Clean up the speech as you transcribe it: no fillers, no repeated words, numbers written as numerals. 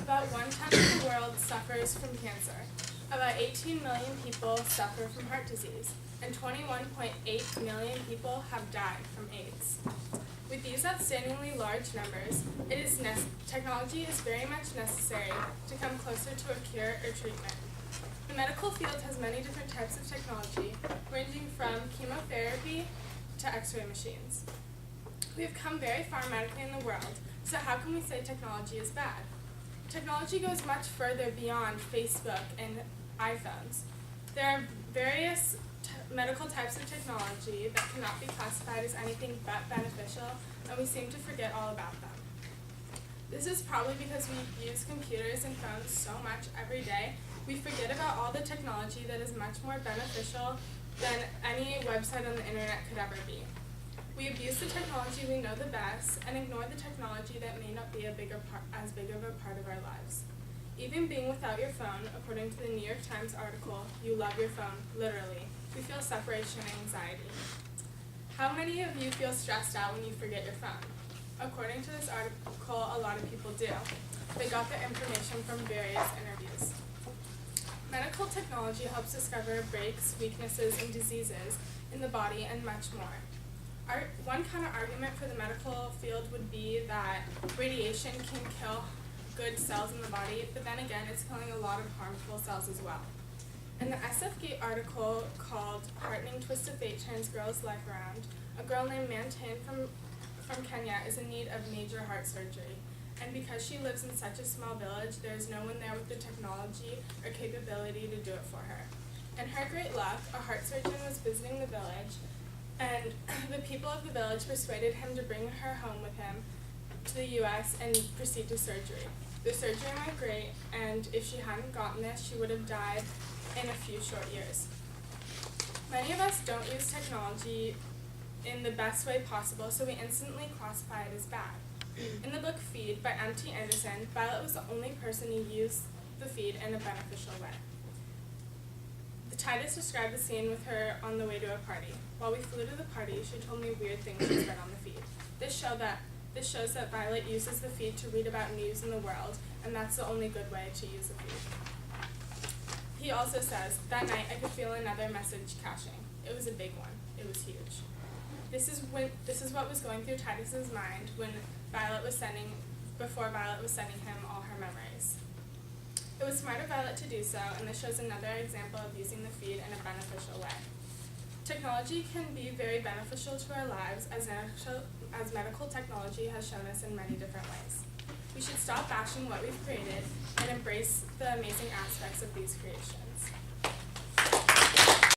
About 1/10 of the world suffers from cancer. About 18 million people suffer from heart disease, and 21.8 million people have died from AIDS. With these outstandingly large numbers, technology is very much necessary to come closer to a cure or treatment. The medical field has many different types of technology, ranging from chemotherapy to X-ray machines. We have come very far medically in the world, so how can we say technology is bad? Technology goes much further beyond Facebook and iPhones. There are various medical types of technology that cannot be classified as anything but beneficial, and we seem to forget all about them. This is probably because we use computers and phones so much every day, we forget about all the technology that is much more beneficial than any website on the internet could ever be. We abuse the technology we know the best and ignore the technology that may not be as big of a part of our lives. Even being without your phone, according to the New York Times article, "You Love Your Phone," literally, we feel separation anxiety. How many of you feel stressed out when you forget your phone? According to this article, a lot of people do. They got their information from various interviews. Medical technology helps discover breaks, weaknesses, and diseases in the body and much more. One counter-argument for the medical field would be that radiation can kill good cells in the body, but then again, it's killing a lot of harmful cells as well. In the SF Gate article called "Heartening Twist of Fate Turns Girl's Life Around," a girl named Mantan from Kenya is in need of major heart surgery, and because she lives in such a small village, there is no one there with the technology or capability to do it for her. In her great luck, a heart surgeon was visiting the village, and the people of the village persuaded him to bring her home with him to the U.S. and proceed to surgery. The surgery went great, and if she hadn't gotten this, she would have died in a few short years. Many of us don't use technology in the best way possible, so we instantly classify it as bad. In the book Feed by M.T. Anderson, Violet was the only person who used the feed in a beneficial way. Titus described the scene with her on the way to a party. While we flew to the party, she told me weird things she's read on the feed. This shows that Violet uses the feed to read about news in the world, and that's the only good way to use the feed. He also says, "That night I could feel another message caching. It was a big one. It was huge." This is what was going through Titus's mind before Violet was sending him all her memories. It was smart of Violet to do so, and this shows another example of using the feed in a beneficial way. Technology can be very beneficial to our lives, as medical technology has shown us in many different ways. We should stop bashing what we've created and embrace the amazing aspects of these creations.